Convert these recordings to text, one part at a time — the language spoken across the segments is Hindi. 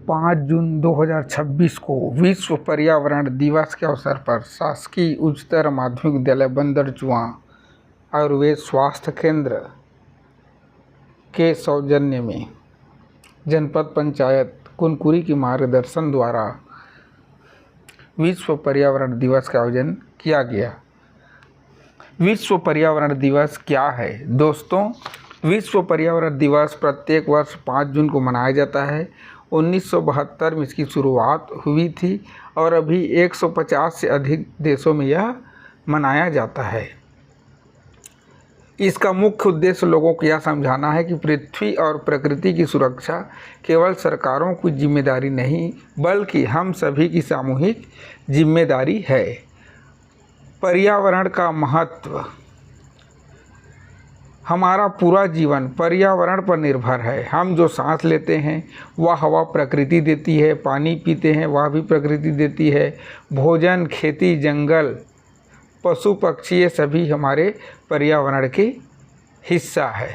5 जून 2026 को विश्व पर्यावरण दिवस के अवसर पर शासकीय उच्चतर माध्यमिक विद्यालय बंदरचुआ आयुर्वेद स्वास्थ्य केंद्र के सौजन्य में जनपद पंचायत कुनकुरी के मार्गदर्शन द्वारा विश्व पर्यावरण दिवस का आयोजन किया गया। विश्व पर्यावरण दिवस क्या है दोस्तों? विश्व पर्यावरण दिवस प्रत्येक वर्ष 5 जून को मनाया जाता है। 1972 में इसकी शुरुआत हुई थी और अभी 150 से अधिक देशों में यह मनाया जाता है। इसका मुख्य उद्देश्य लोगों को यह समझाना है कि पृथ्वी और प्रकृति की सुरक्षा केवल सरकारों की जिम्मेदारी नहीं बल्कि हम सभी की सामूहिक जिम्मेदारी है। पर्यावरण का महत्व। हमारा पूरा जीवन पर्यावरण पर निर्भर है। हम जो सांस लेते हैं वह हवा प्रकृति देती है, पानी पीते हैं वह भी प्रकृति देती है, भोजन, खेती, जंगल, पशु पक्षी ये सभी हमारे पर्यावरण के हिस्सा है।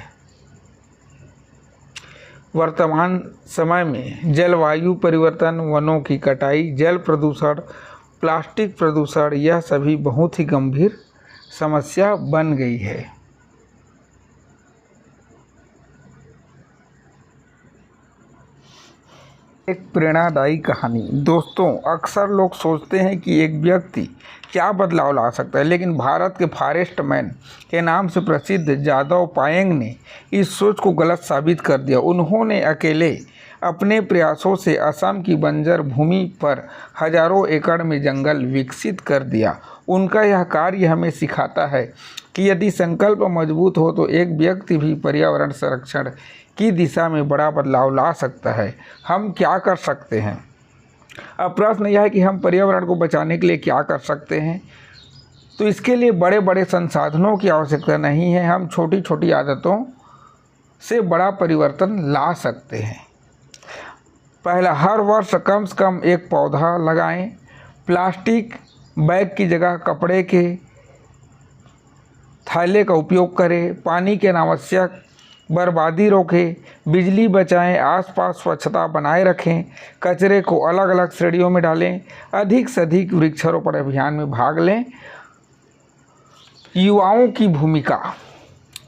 वर्तमान समय में जलवायु परिवर्तन, वनों की कटाई, जल प्रदूषण, प्लास्टिक प्रदूषण यह सभी बहुत ही गंभीर समस्या बन गई है। एक प्रेरणादायी कहानी। दोस्तों, अक्सर लोग सोचते हैं कि एक व्यक्ति क्या बदलाव ला सकता है, लेकिन भारत के फॉरेस्ट मैन के नाम से प्रसिद्ध जादव पायेंग ने इस सोच को गलत साबित कर दिया। उन्होंने अकेले अपने प्रयासों से असम की बंजर भूमि पर हजारों एकड़ में जंगल विकसित कर दिया। उनका यह कार्य हमें सिखाता है कि यदि संकल्प मजबूत हो तो एक व्यक्ति भी पर्यावरण संरक्षण की दिशा में बड़ा बदलाव ला सकता है। हम क्या कर सकते हैं? अब प्रश्न यह है कि हम पर्यावरण को बचाने के लिए क्या कर सकते हैं? तो इसके लिए बड़े बड़े संसाधनों की आवश्यकता नहीं है। हम छोटी छोटी आदतों से बड़ा परिवर्तन ला सकते हैं। पहला, हर वर्ष कम से कम एक पौधा लगाएं। प्लास्टिक बैग की जगह कपड़े के थैले का उपयोग करें। पानी के अनावश्यक बर्बादी रोकें। बिजली बचाएं। आसपास स्वच्छता बनाए रखें। कचरे को अलग अलग श्रेणियों में डालें। अधिक से अधिक वृक्षारोपण अभियान में भाग लें। युवाओं की भूमिका।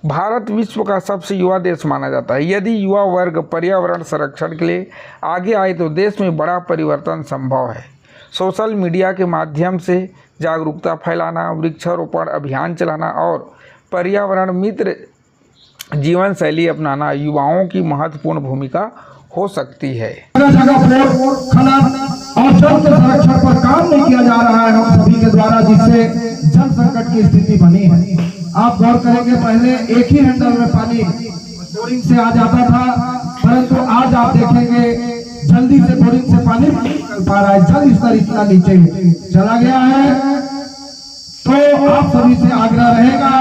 भारत विश्व का सबसे युवा देश माना जाता है। यदि युवा वर्ग पर्यावरण संरक्षण के लिए आगे आए तो देश में बड़ा परिवर्तन संभव है। सोशल मीडिया के माध्यम से जागरूकता फैलाना, वृक्षारोपण अभियान चलाना और पर्यावरण मित्र जीवन शैली अपनाना युवाओं की महत्वपूर्ण भूमिका हो सकती है। जगह खनन और जल के संरक्षण पर काम नहीं किया जा रहा है हम सभी के द्वारा, जिससे जल संकट की स्थिति बनी है। आप गौर करेंगे, पहले एक ही हैंडल में पानी बोरिंग से आ जाता था, परंतु आज आप देखेंगे जल्दी से बोरिंग से पानी नहीं निकल पा रहा है। जल स्तर इतना नीचे चला गया है। तो आप सभी से आग्रह रहेगा,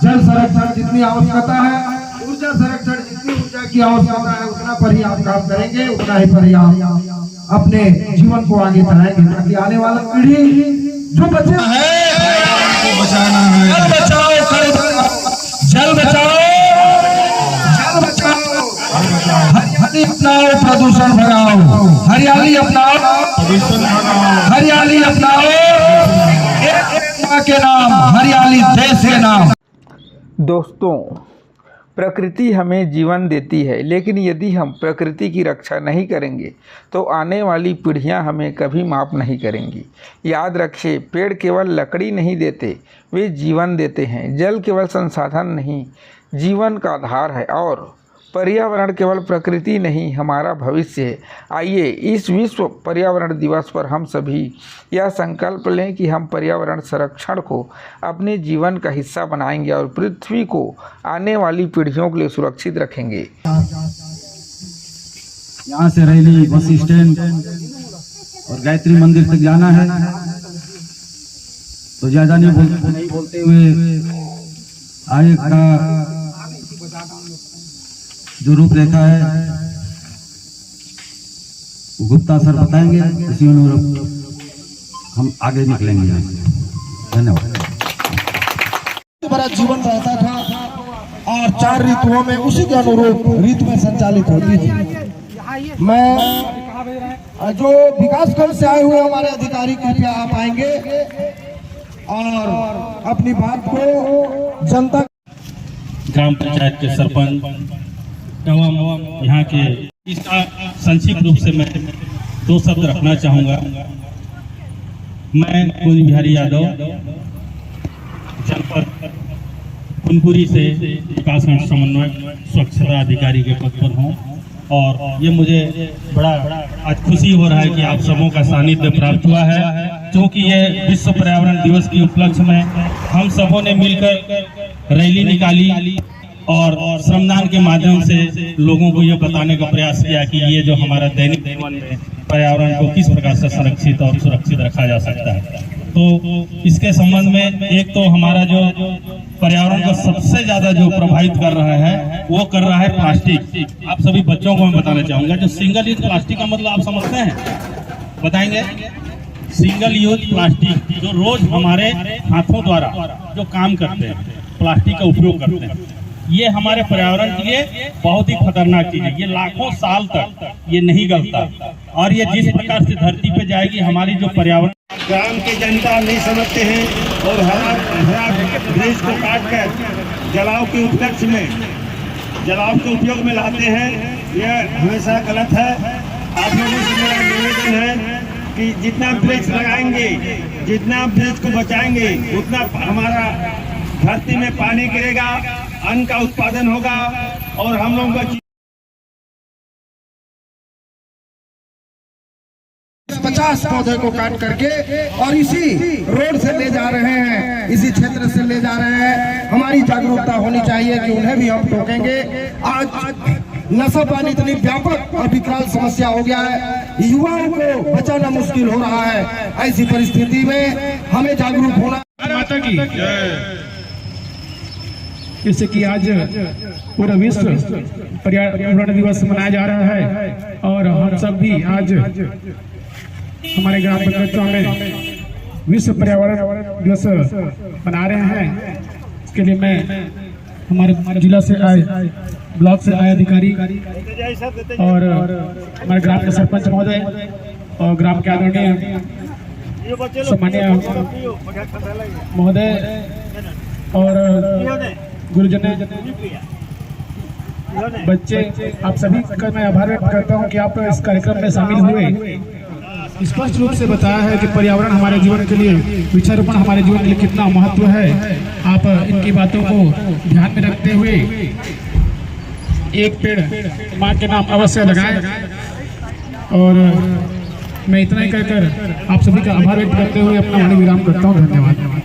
जल संरक्षण जितनी आवश्यकता है, ऊर्जा संरक्षण जितनी ऊर्जा की आवश्यकता है उतना पर ही आप काम करेंगे, उतना ही पर ही आप अपने जीवन को आगे बढ़ाएंगे, ताकि आने वाला पीढ़ी जो बचे बचाना है। जल बचाओ, जल बचाओ, जल बचाओ, हरियाली अपनाओ, प्रदूषण भगाओ। हरियाली अपनाओ, प्रदूषण भगाओ। हरियाली अपनाओ, के नाम हरियाली, देश के नाम। दोस्तों, प्रकृति हमें जीवन देती है, लेकिन यदि हम प्रकृति की रक्षा नहीं करेंगे तो आने वाली पीढ़ियां हमें कभी माफ़ नहीं करेंगी। याद रखिए, पेड़ केवल लकड़ी नहीं देते, वे जीवन देते हैं। जल केवल संसाधन नहीं, जीवन का आधार है और पर्यावरण केवल प्रकृति नहीं, हमारा भविष्य है। आइए इस विश्व पर्यावरण दिवस पर हम सभी यह संकल्प लें कि हम पर्यावरण संरक्षण को अपने जीवन का हिस्सा बनाएंगे और पृथ्वी को आने वाली पीढ़ियों के लिए सुरक्षित रखेंगे। यहाँ से रैली बस स्टैंड और गायत्री मंदिर तक जाना है, तो ज़्यादा नहीं बोलते हुए आगे का जो रूपरेखा है गुप्ता सर बताएंगे, इसी अनुरूप हम आगे निकलेंगे। धन्यवाद। बड़ा जीवन रहता था और 4 ऋतुओं में उसी के अनुरूप ऋतु में संचालित होती थी। मैं जो विकास खंड से आए हुए हमारे अधिकारी कृपया आप आएंगे और अपनी बात को जनता ग्राम पंचायत के सरपंच एवं यहाँ के इसका संक्षिप्त रूप से मैं 2 शब्द रखना चाहूँगा। मैं कुंज बिहारी यादव जनपद कुनकुरी से विकासखंड समन्वय स्वच्छता अधिकारी के पद पर हूँ और ये मुझे बड़ा आज खुशी हो रहा है कि आप सबों का सानिध्य प्राप्त हुआ है, क्योंकि ये विश्व पर्यावरण दिवस के उपलक्ष्य में हम सबों ने मिलकर रैली निकाली और श्रमदान के माध्यम से लोगों को ये बताने का प्रयास किया कि ये जो हमारा दैनिक जीवन में पर्यावरण को किस प्रकार से संरक्षित और सुरक्षित रखा जा सकता है। तो इसके संबंध में एक तो हमारा जो पर्यावरण को सबसे ज्यादा जो प्रभावित कर रहा है वो कर रहा है प्लास्टिक। आप सभी बच्चों को मैं बताना चाहूंगा, जो सिंगल यूज प्लास्टिक का मतलब आप समझते हैं, बताएंगे? सिंगल यूज प्लास्टिक जो रोज हमारे हाथों द्वारा जो काम करते हैं, प्लास्टिक का उपयोग करते हैं, ये हमारे पर्यावरण के लिए बहुत ही खतरनाक चीज है। ये लाखों साल तक ये नहीं गलता और ये जिस प्रकार से धरती पे जाएगी, हमारी जो पर्यावरण ग्राम की जनता नहीं समझते हैं और हरा ब्रिज को काट कर जलाव के उपलक्ष्य में जलाव के उपयोग में लाते हैं। यह हमेशा गलत है। आप लोगों से मेरा निवेदन है कि जितना वृक्ष लगाएंगे, जितना वृक्ष को बचाएंगे, उतना हमारा धरती में पानी गिरेगा, अन्न का उत्पादन होगा और हम लोगों का 50 पौधे को काट करके और इसी रोड से ले जा रहे हैं, इसी क्षेत्र से ले जा रहे हैं। हमारी जागरूकता होनी चाहिए कि उन्हें भी हम टोकेंगे। आज नशा पानी इतनी व्यापक और विकराल समस्या हो गया है, युवाओं को बचाना मुश्किल हो रहा है। ऐसी परिस्थिति में हमें जागरूक होना। माता की जैसे कि आज पूरा विश्व पर्यावरण दिवस मनाया जा रहा है और हम सब भी आज हमारे ग्राम पंचायतों में विश्व पर्यावरण दिवस मना रहे हैं। इसके लिए मैं हमारे जिला से आए, ब्लॉक से आए अधिकारी और हमारे ग्राम के सरपंच महोदय और ग्राम के आदरणीय सम्मान्य महोदय और गुरुजन, बच्चे, आप सभी का मैं आभार व्यक्त करता हूं कि आप इस कार्यक्रम में शामिल हुए। स्पष्ट रूप से बताया है कि पर्यावरण हमारे जीवन के लिए, वृक्षारोपण हमारे जीवन के लिए कितना महत्व है। आप इनकी बातों को ध्यान में रखते हुए एक पेड़ माँ के नाम अवश्य लगाएं और मैं इतना ही कहकर आप सभी का आभार व्यक्त करते हुए अपना वाणी विराम करता हूँ। धन्यवाद।